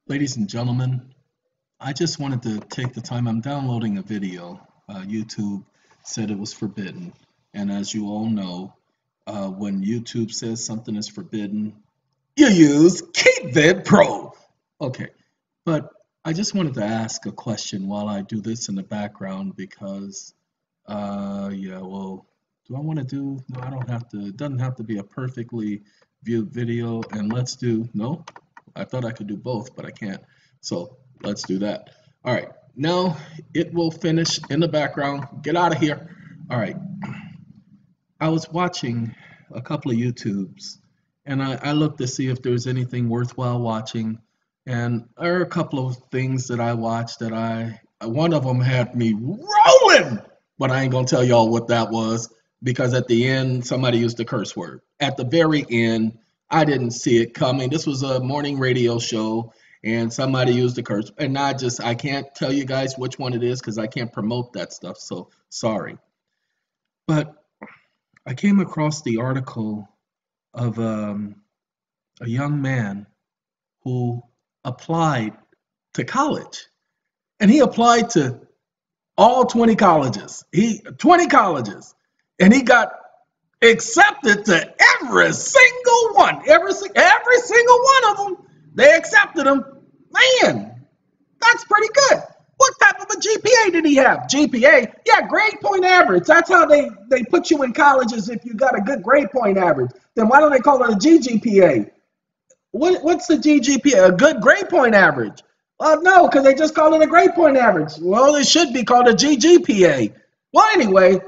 Ladies and gentlemen, I just wanted to take the time. I'm downloading a video. YouTube said it was forbidden. And as you all know, when YouTube says something is forbidden, you use KeepVid Pro. Okay, but I just wanted to ask a question while I do this in the background because, yeah, well, do I want to do? No, I don't have to. It doesn't have to be a perfectly viewed video. And let's do, no, I thought I could do both, but I can't. So let's do that. All right, now it will finish in the background. Get out of here. All right, I was watching a couple of YouTubes and I looked to see if there was anything worthwhile watching. And there are a couple of things that I watched that one of them had me rolling, but I ain't gonna tell y'all what that was because at the end somebody used a curse word. At the very end, I didn't see it coming. This was a morning radio show and somebody used a curse. And I can't tell you guys which one it is because I can't promote that stuff. So sorry. But I came across the article of a young man who applied to college. And he applied to all 20 colleges. 20 colleges. And he got accepted to every single one. Every single one of them. They accepted him. Man, that's pretty good. What type of a GPA did he have? GPA? Yeah, grade point average. That's how they put you in colleges if you got a good grade point average. Then why don't they call it a GGPA? What's the GGPA? A good grade point average? No, because they just call it a grade point average. Well, it should be called a GGPA. Well, anyway,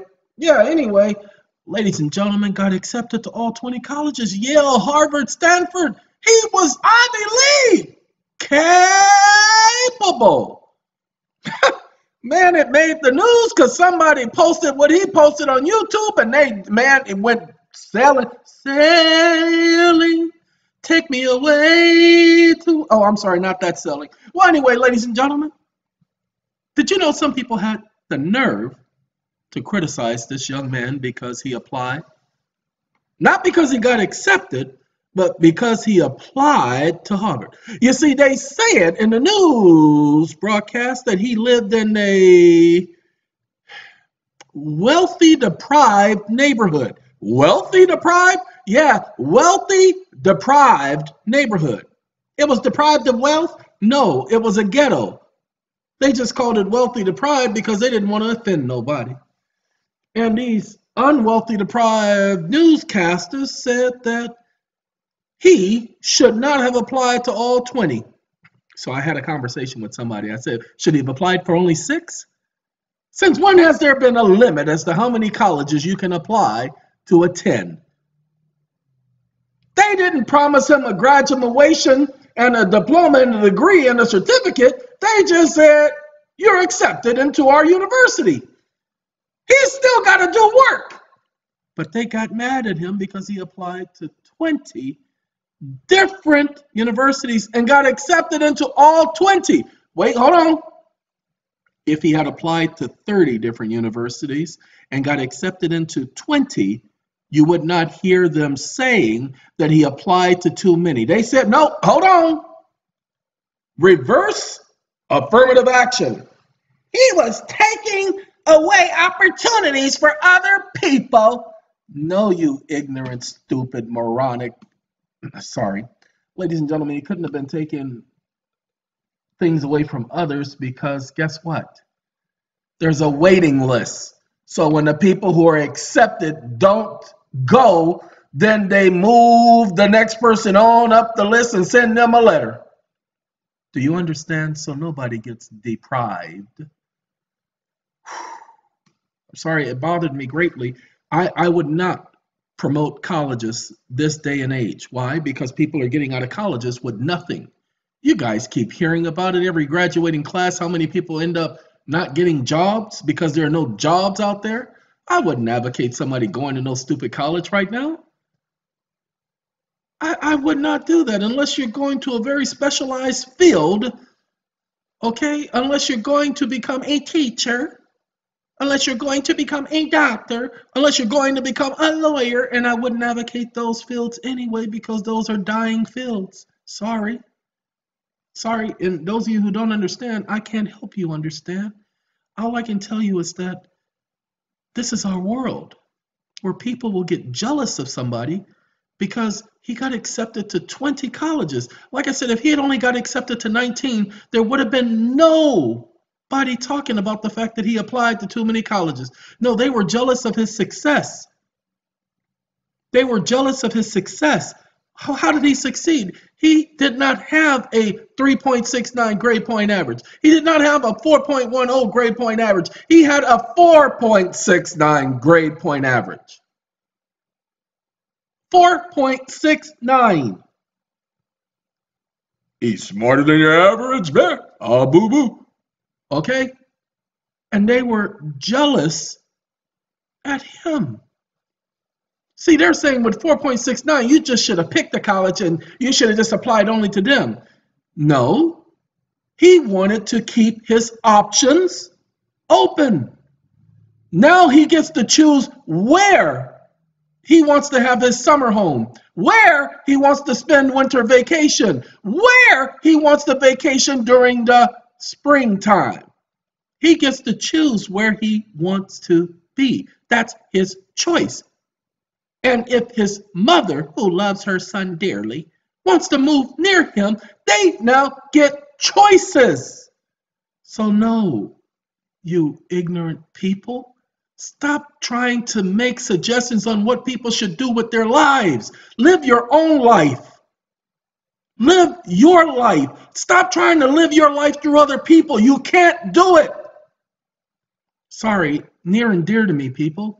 ladies and gentlemen, got accepted to all 20 colleges, Yale, Harvard, Stanford. He was Ivy League capable. Man, it made the news because somebody posted what he posted on YouTube, and it went sailing, take me away to, oh, I'm sorry, not that sailing. Well, anyway, ladies and gentlemen, did you know some people had the nerve to criticize this young man because he applied? Not because he got accepted, but because he applied to Harvard. You see, they said in the news broadcast that he lived in a wealthy, deprived neighborhood. Wealthy, deprived? Yeah, wealthy, deprived neighborhood. It was deprived of wealth? No, it was a ghetto. They just called it wealthy, deprived because they didn't want to offend nobody. And these unwealthy, deprived newscasters said that he should not have applied to all 20. So I had a conversation with somebody. I said, should he have applied for only 6? Since when has there been a limit as to how many colleges you can apply to attend? They didn't promise him a graduation and a diploma and a degree and a certificate. They just said, you're accepted into our university. He's still got to do work. But they got mad at him because he applied to 20 different universities and got accepted into all 20. Wait, hold on. If he had applied to 30 different universities and got accepted into 20, you would not hear them saying that he applied to too many. They said, no, hold on. Reverse affirmative action. He was taking away opportunities for other people. No, you ignorant, stupid, moronic. Sorry. Ladies and gentlemen, he couldn't have been taking things away from others because guess what? There's a waiting list. So when the people who are accepted don't go, then they move the next person on up the list and send them a letter. Do you understand? So nobody gets deprived. I'm sorry, it bothered me greatly. I would not promote colleges this day and age. Why? Because people are getting out of colleges with nothing. You guys keep hearing about it every graduating class, how many people end up not getting jobs because there are no jobs out there. I wouldn't advocate somebody going to no stupid college right now. I would not do that unless you're going to a very specialized field, okay? Unless you're going to become a teacher, unless you're going to become a doctor, unless you're going to become a lawyer, and I wouldn't advocate those fields anyway because those are dying fields. Sorry. Sorry, and those of you who don't understand, I can't help you understand. All I can tell you is that this is our world where people will get jealous of somebody because he got accepted to 20 colleges. Like I said, if he had only got accepted to 19, there would have been nobody talking about the fact that he applied to too many colleges. No, they were jealous of his success. They were jealous of his success. How did he succeed? He did not have a 3.69 grade point average. He did not have a 4.10 grade point average. He had a 4.69 grade point average. 4.69. He's smarter than your average bear. Ah, boo boo. Okay? And they were jealous at him. See, they're saying with 4.69, you just should have picked a college and you should have just applied only to them. No, he wanted to keep his options open. Now he gets to choose where he wants to have his summer home, where he wants to spend winter vacation, where he wants to vacation during the springtime. He gets to choose where he wants to be. That's his choice. And if his mother, who loves her son dearly, wants to move near him, they now get choices. So no, you ignorant people, stop trying to make suggestions on what people should do with their lives. Live your own life. Live your life. Stop trying to live your life through other people. You can't do it. Sorry, near and dear to me, people.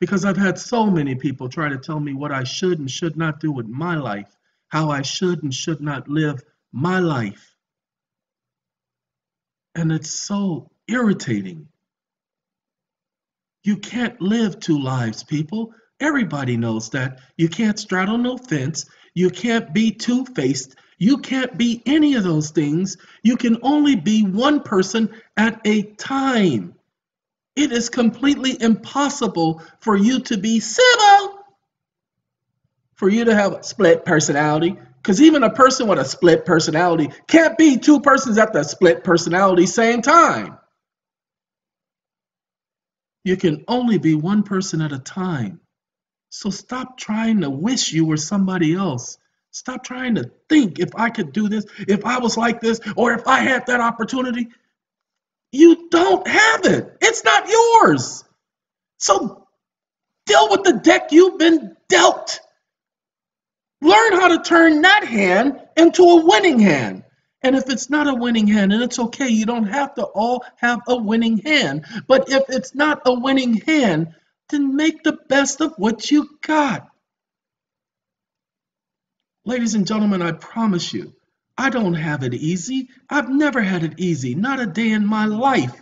Because I've had so many people try to tell me what I should and should not do with my life, how I should and should not live my life. And it's so irritating. You can't live two lives, people. Everybody knows that. You can't straddle no fence. You can't be two-faced. You can't be any of those things. You can only be one person at a time. It is completely impossible for you to be civil, for you to have a split personality, because even a person with a split personality can't be two persons at the split personality same time. You can only be one person at a time. So stop trying to wish you were somebody else. Stop trying to think, if I could do this, if I was like this, or if I had that opportunity. You don't have it. It's not yours. So deal with the deck you've been dealt. Learn how to turn that hand into a winning hand. And if it's not a winning hand, and it's okay, you don't have to all have a winning hand. But if it's not a winning hand, then make the best of what you got. Ladies and gentlemen, I promise you, I don't have it easy. I've never had it easy, not a day in my life.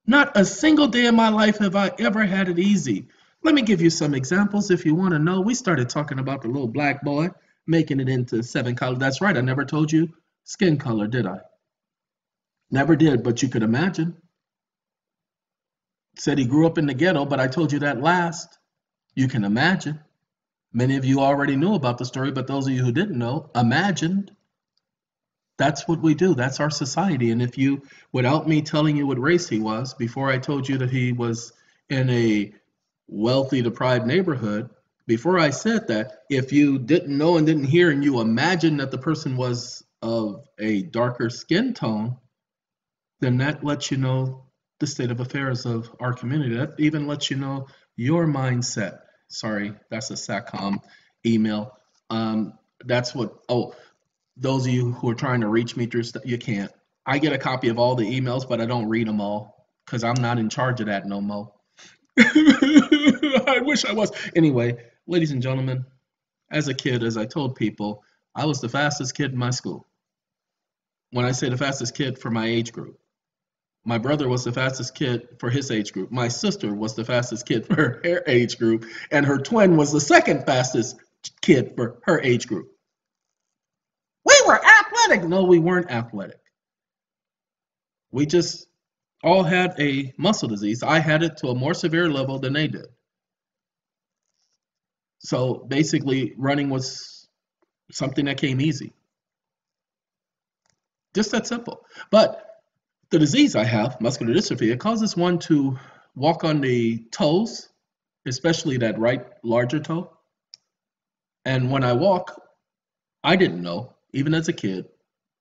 Not a single day in my life have I ever had it easy. Let me give you some examples if you want to know. We started talking about the little black boy making it into 7 colors. That's right, I never told you skin color, did I? Never did, but you could imagine. Said he grew up in the ghetto, but I told you that last. You can imagine. Many of you already knew about the story, but those of you who didn't know, imagined. That's what we do. That's our society. And if you, without me telling you what race he was, before I told you that he was in a wealthy, deprived neighborhood, before I said that, if you didn't know and didn't hear and you imagined that the person was of a darker skin tone, then that lets you know the state of affairs of our community. That even lets you know your mindset. Sorry, that's a SATCOM email. That's what, those of you who are trying to reach me through stuff, you can't. I get a copy of all the emails, but I don't read them all because I'm not in charge of that no more. I wish I was. Anyway, ladies and gentlemen, as a kid, as I told people, I was the fastest kid in my school. When I say the fastest kid for my age group, my brother was the fastest kid for his age group. My sister was the fastest kid for her age group, and her twin was the second fastest kid for her age group. We were athletic. No, we weren't athletic. We just all had a muscle disease. I had it to a more severe level than they did. So basically, running was something that came easy. Just that simple. But the disease I have, muscular dystrophy, it causes one to walk on the toes, especially that right larger toe. And when I walk, I didn't know, even as a kid,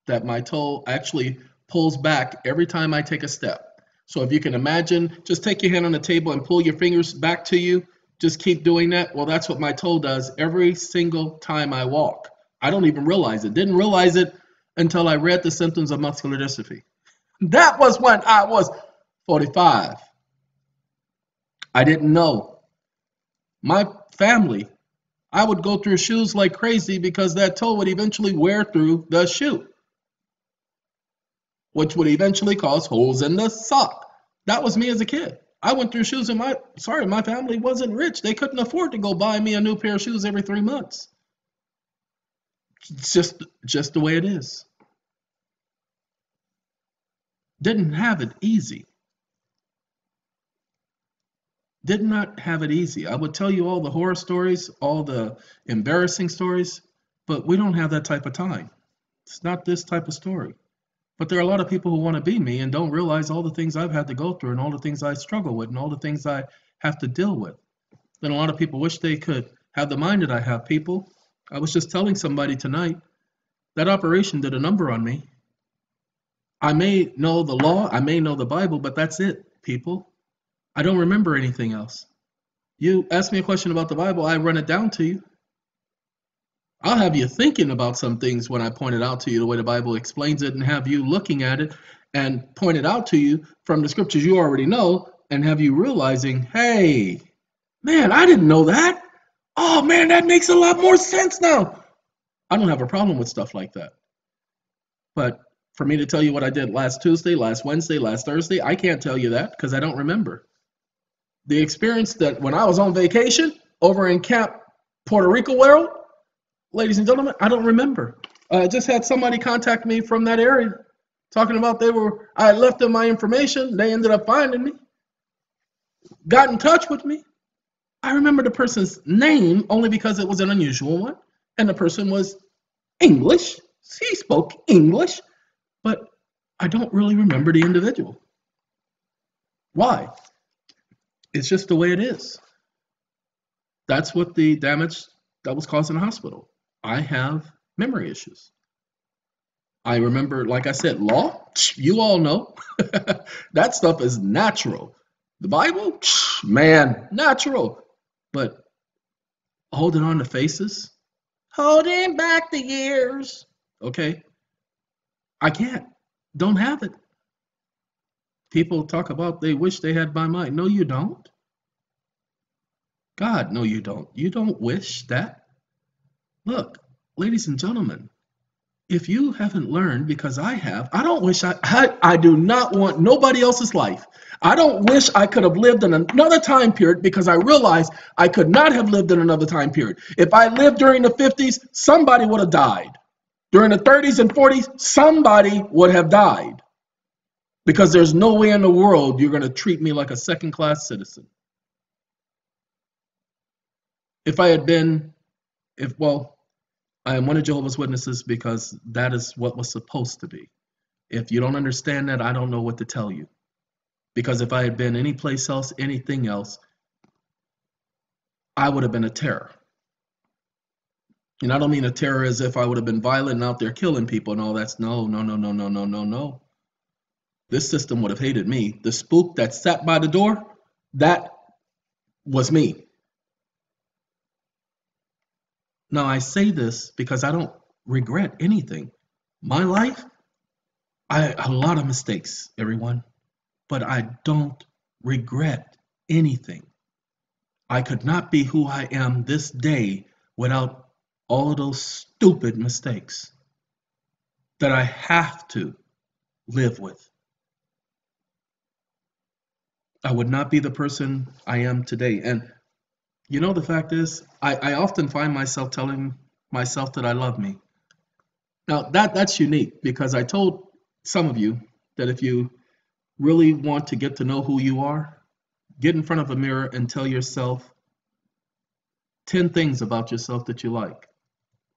that my toe actually pulls back every time I take a step. So if you can imagine, just take your hand on the table and pull your fingers back to you. Just keep doing that. Well, that's what my toe does every single time I walk. I don't even realize it. Didn't realize it until I read the symptoms of muscular dystrophy. That was when I was 45. I didn't know. My family, I would go through shoes like crazy because that toe would eventually wear through the shoe, which would eventually cause holes in the sock. That was me as a kid. I went through shoes and my family wasn't rich. They couldn't afford to go buy me a new pair of shoes every 3 months. It's just the way it is. Didn't have it easy. Did not have it easy. I would tell you all the horror stories, all the embarrassing stories, but we don't have that type of time. It's not this type of story. But there are a lot of people who want to be me and don't realize all the things I've had to go through and all the things I struggle with and all the things I have to deal with. Then a lot of people wish they could have the mind that I have, people. I was just telling somebody tonight, that operation did a number on me. I may know the law, I may know the Bible, but that's it, people. I don't remember anything else. You ask me a question about the Bible, I run it down to you. I'll have you thinking about some things when I point it out to you the way the Bible explains it and have you looking at it and point it out to you from the scriptures you already know and have you realizing, hey, man, I didn't know that. Oh, man, that makes a lot more sense now. I don't have a problem with stuff like that. But for me to tell you what I did last Tuesday, last Wednesday, last Thursday, I can't tell you that because I don't remember. The experience that when I was on vacation over in Camp Puerto Rico World, ladies and gentlemen, I don't remember. I just had somebody contact me from that area talking about I had left them my information. They ended up finding me, got in touch with me. I remember the person's name only because it was an unusual one. And the person was English. He spoke English, but I don't really remember the individual. Why? It's just the way it is. That's what the damage that was caused in the hospital. I have memory issues. I remember, like I said, law, you all know. That stuff is natural. The Bible, man, natural. But holding on to faces, holding back the years, okay? I can't. Don't have it. People talk about they wish they had my mind. No, you don't. God, no, you don't. You don't wish that. Look, ladies and gentlemen, if you haven't learned, because I have, I don't wish I do not want nobody else's life. I don't wish I could have lived in another time period because I realize I could not have lived in another time period. If I lived during the 50s, somebody would have died. During the 30s and 40s, somebody would have died. Because there's no way in the world you're going to treat me like a second-class citizen. If I had been, I am one of Jehovah's Witnesses because that is what was supposed to be. If you don't understand that, I don't know what to tell you. Because if I had been any place else, anything else, I would have been a terror. And I don't mean a terror as if I would have been violent and out there killing people and all that. No. This system would have hated me. The spook that sat by the door, that was me. Now, I say this because I don't regret anything. My life, a lot of mistakes, everyone, but I don't regret anything. I could not be who I am this day without all of those stupid mistakes that I have to live with. I would not be the person I am today. And you know, the fact is, I often find myself telling myself that I love me. Now, that's unique because I told some of you that if you really want to get to know who you are, get in front of a mirror and tell yourself 10 things about yourself that you like.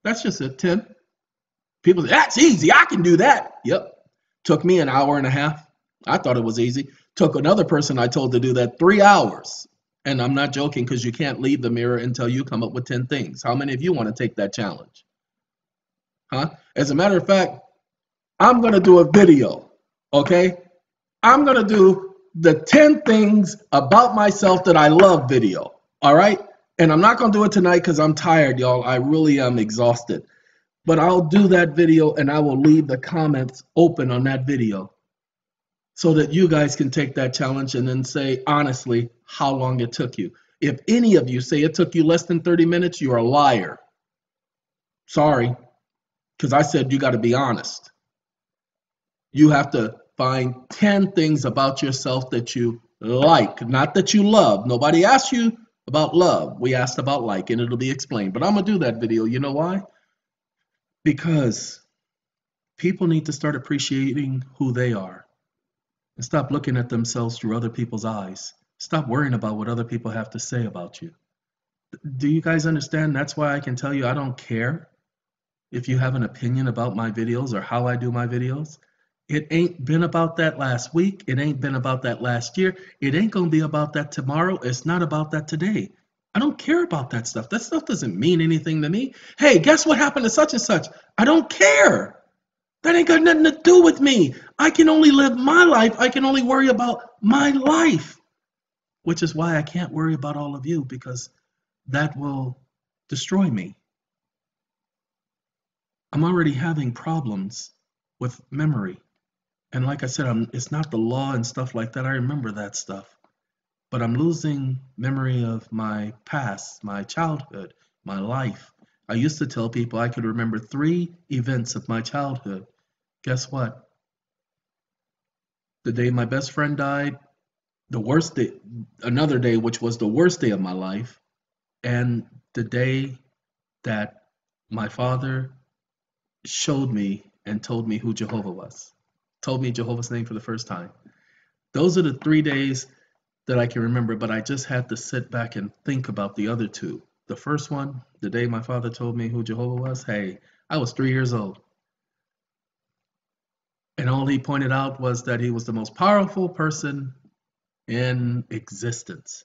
That's just it, 10. People say, that's easy. I can do that. Yep. Took me an hour and a half. I thought it was easy. Took another person I told to do that 3 hours. And I'm not joking, because you can't leave the mirror until you come up with 10 things. How many of you want to take that challenge? Huh? As a matter of fact, I'm going to do a video, okay? I'm going to do the 10 things about myself that I love video, all right? And I'm not going to do it tonight because I'm tired, y'all. I really am exhausted. But I'll do that video, and I will leave the comments open on that video so that you guys can take that challenge and then say honestly how long it took you. If any of you say it took you less than 30 minutes, you're a liar. Sorry, because I said you got to be honest. You have to find 10 things about yourself that you like, not that you love. Nobody asked you about love. We asked about like, and it'll be explained. But I'm going to do that video. You know why? Because people need to start appreciating who they are and stop looking at themselves through other people's eyes. Stop worrying about what other people have to say about you. Do you guys understand? That's why I can tell you I don't care if you have an opinion about my videos or how I do my videos. It ain't been about that last week. It ain't been about that last year. It ain't going to be about that tomorrow. It's not about that today. I don't care about that stuff. That stuff doesn't mean anything to me. Hey, guess what happened to such and such? I don't care. That ain't got nothing to do with me. I can only live my life. I can only worry about my life, which is why I can't worry about all of you, because that will destroy me. I'm already having problems with memory. And like I said, it's not the law and stuff like that. I remember that stuff. But I'm losing memory of my past, my childhood, my life. I used to tell people I could remember 3 events of my childhood. Guess what? The day my best friend died, the worst day, another day which was the worst day of my life, and the day that my father showed me and told me who Jehovah was. Told me Jehovah's name for the first time. Those are the 3 days that I can remember, but I just had to sit back and think about the other 2. The first one, the day my father told me who Jehovah was, hey, I was 3 years old. And all he pointed out was that he was the most powerful person in existence.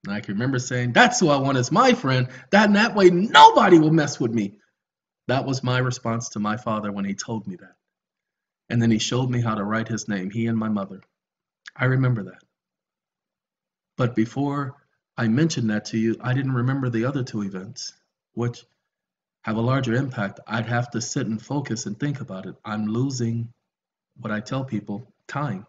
And I can remember saying, that's who I want as my friend. That way nobody will mess with me. That was my response to my father when he told me that. And then he showed me how to write his name, he and my mother. I remember that. But before I mentioned that to you, I didn't remember the other 2 events, which have a larger impact. I'd have to sit and focus and think about it. I'm losing what I tell people, time.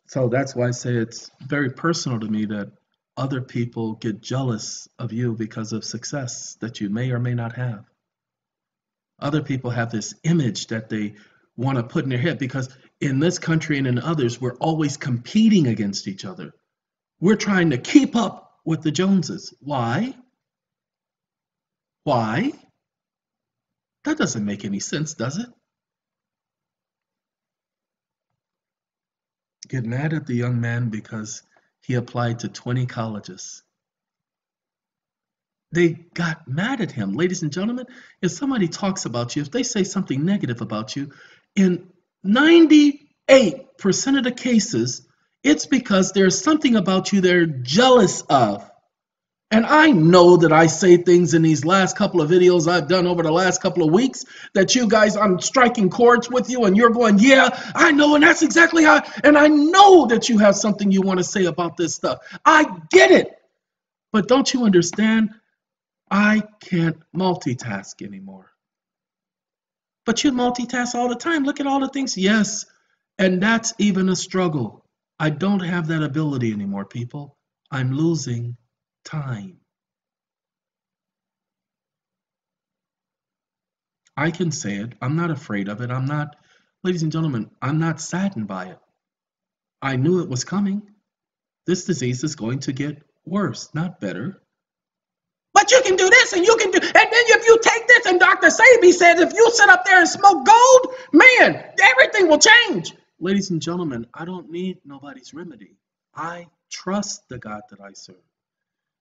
So that's why I say it's very personal to me that other people get jealous of you because of success that you may or may not have. Other people have this image that they want to put in their head, because in this country and in others, we're always competing against each other. We're trying to keep up with the Joneses. Why? Why? That doesn't make any sense, does it? Get mad at the young man because he applied to 20 colleges. They got mad at him. Ladies and gentlemen, if somebody talks about you, if they say something negative about you, in 98% of the cases, it's because there's something about you they're jealous of. And I know that I say things in these last couple of videos I've done over the last couple of weeks that you guys, I'm striking chords with you and you're going, yeah, I know, and that's exactly how, and I know that you have something you want to say about this stuff. I get it. But don't you understand? I can't multitask anymore. But you multitask all the time. Look at all the things. Yes, and that's even a struggle. I don't have that ability anymore, people. I'm losing time. I can say it. I'm not afraid of it. I'm not, ladies and gentlemen, I'm not saddened by it. I knew it was coming. This disease is going to get worse, not better. But you can do this and you can do, and then if you take this, and Dr. Sabi says if you sit up there and smoke gold, man, everything will change. Ladies and gentlemen, I don't need nobody's remedy. I trust the God that I serve.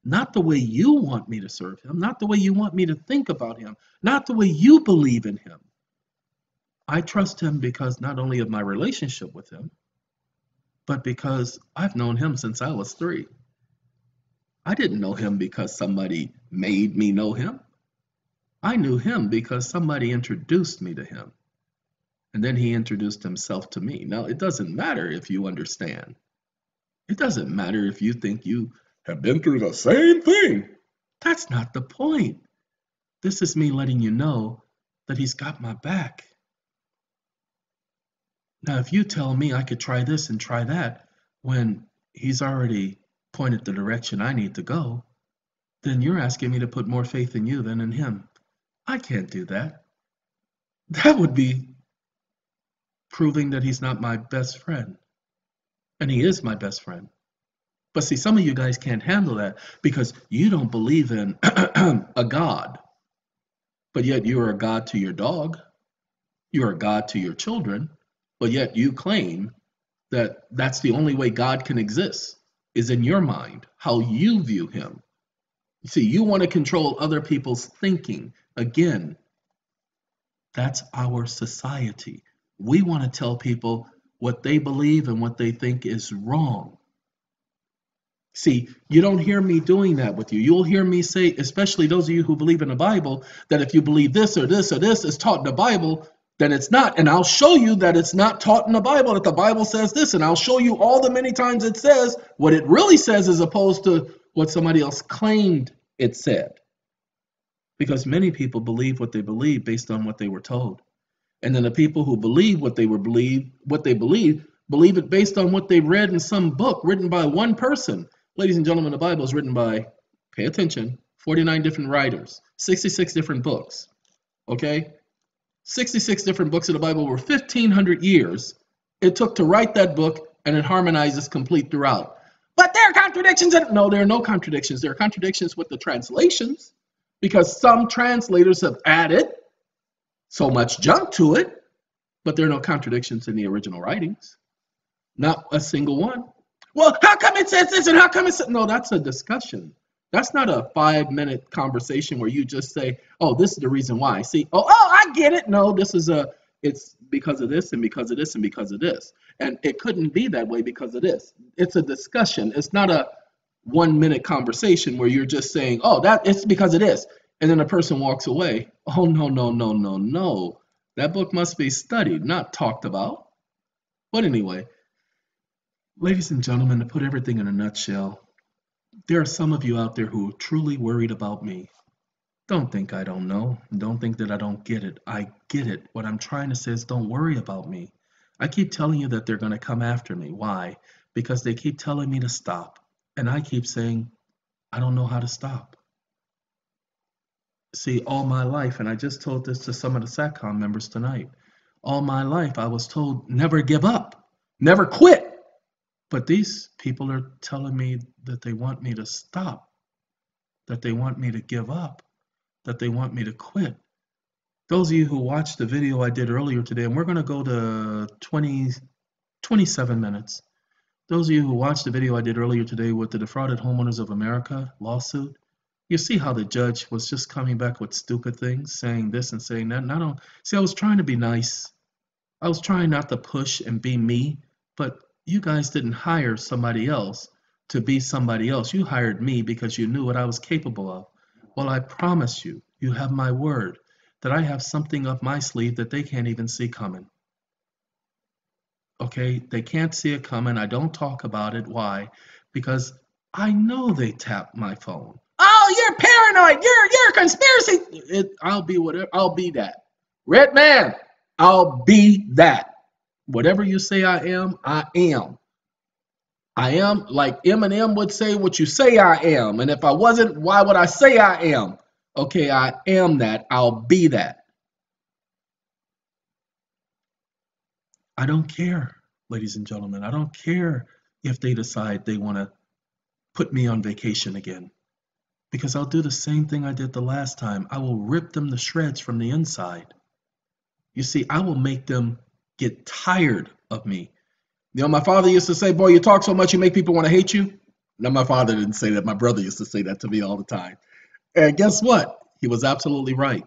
not the way you want me to serve him, not the way you want me to think about him, not the way you believe in him. I trust him because not only of my relationship with him, but because I've known him since I was 3. I didn't know him because somebody made me know him. I knew him because somebody introduced me to him. And then he introduced himself to me. Now, it doesn't matter if you understand. It doesn't matter if you think you have been through the same thing. That's not the point. This is me letting you know that he's got my back. Now, if you tell me I could try this and try that when he's already pointed the direction I need to go, then you're asking me to put more faith in you than in him. I can't do that. That would be proving that he's not my best friend. And he is my best friend. But see, some of you guys can't handle that because you don't believe in a God. But yet you are a God to your dog. You are a God to your children. But yet you claim that that's the only way God can exist, is in your mind, how you view him. You see, you want to control other people's thinking. Again, that's our society. We want to tell people what they believe and what they think is wrong. See, you don't hear me doing that with you. You'll hear me say, especially those of you who believe in the Bible, that if you believe this or this or this is taught in the Bible, then it's not. And I'll show you that it's not taught in the Bible, that the Bible says this. And I'll show you all the many times it says what it really says as opposed to what somebody else claimed it said. Because many people believe what they believe based on what they were told. And then the people who believe what they believe it based on what they read in some book written by one person. Ladies and gentlemen, the Bible is written by, pay attention, 49 different writers, 66 different books. Okay? 66 different books of the Bible were 1,500 years it took to write that book, and it harmonizes complete throughout. But there are contradictions. No, there are no contradictions. There are contradictions with the translations because some translators have added so much junk to it, but there are no contradictions in the original writings. Not a single one. Well, how come it says this and how come it says... No, that's a discussion. That's not a 5-minute conversation where you just say, oh, this is the reason why. See, oh, I get it. No, it's because of this and because of this and because of this. And it couldn't be that way because of this. It's a discussion. It's not a 1-minute conversation where you're just saying, oh, it's because of this. And then the person walks away. Oh, no, no, no, no, no. That book must be studied, not talked about. But anyway, ladies and gentlemen, to put everything in a nutshell, there are some of you out there who are truly worried about me. Don't think I don't know. Don't think that I don't get it. I get it. What I'm trying to say is don't worry about me. I keep telling you that they're going to come after me. Why? Because they keep telling me to stop. And I keep saying, I don't know how to stop. See, all my life, and I just told this to some of the SATCOM members tonight, all my life I was told never give up, never quit. But these people are telling me that they want me to stop, that they want me to give up, that they want me to quit. Those of you who watched the video I did earlier today, and we're going to go to 27 minutes. Those of you who watched the video I did earlier today with the Defrauded Homeowners of America lawsuit, you see how the judge was just coming back with stupid things, saying this and saying that. And I was trying to be nice. I was trying not to push and be me, but you guys didn't hire somebody else to be somebody else. You hired me because you knew what I was capable of. Well, I promise you, you have my word, that I have something up my sleeve that they can't even see coming. Okay? They can't see it coming. I don't talk about it. Why? Because I know they tapped my phone. Oh, you're paranoid. You're a conspiracy. I'll be whatever. I'll be that. Red man, I'll be that. Whatever you say I am, I am. I am, like Eminem would say, what you say I am. And if I wasn't, why would I say I am? Okay, I am that. I'll be that. I don't care, ladies and gentlemen. I don't care if they decide they want to put me on vacation again. Because I'll do the same thing I did the last time. I will rip them to shreds from the inside. You see, I will make them get tired of me. You know, my father used to say, boy, you talk so much, you make people want to hate you. Now, my father didn't say that. My brother used to say that to me all the time. And guess what? He was absolutely right.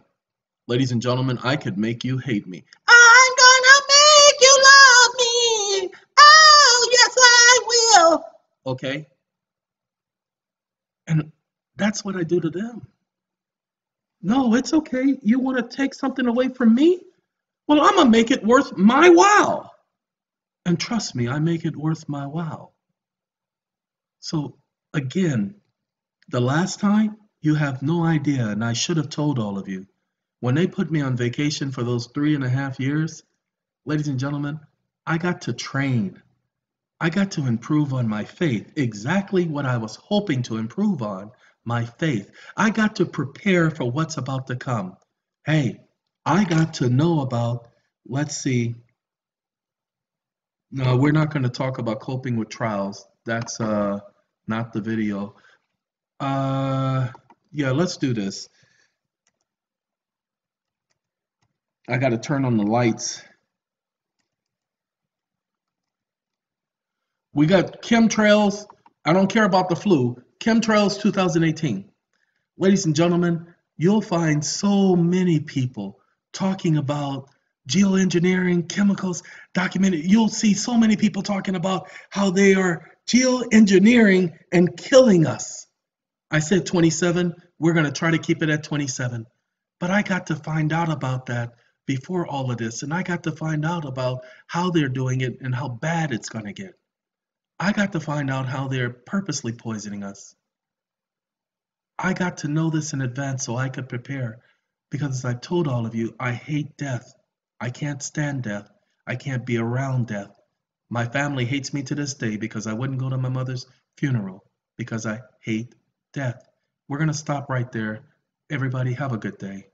Ladies and gentlemen, I could make you hate me. I'm gonna make you love me. Oh, yes, I will. Okay? And that's what I do to them. No, it's okay. You want to take something away from me? Well, I'm going to make it worth my while. And trust me, I make it worth my while. So, again, the last time, you have no idea, and I should have told all of you. When they put me on vacation for those 3.5 years, ladies and gentlemen, I got to train. I got to improve on my faith, exactly what I was hoping to improve on, my faith. I got to prepare for what's about to come. Hey, I got to know about, let's see, no, we're not going to talk about coping with trials. That's not the video. Uh, yeah, let's do this. I got to turn on the lights. We got Chemtrails. I don't care about the flu. Chemtrails 2018. Ladies and gentlemen, you'll find so many people talking about geoengineering, chemicals, documented. You'll see so many people talking about how they are geoengineering and killing us. I said 27. We're going to try to keep it at 27. But I got to find out about that before all of this. And I got to find out about how they're doing it and how bad it's going to get. I got to find out how they're purposely poisoning us. I got to know this in advance so I could prepare. Because as I've told all of you, I hate death. I can't stand death. I can't be around death. My family hates me to this day because I wouldn't go to my mother's funeral because I hate death. We're going to stop right there. Everybody have a good day.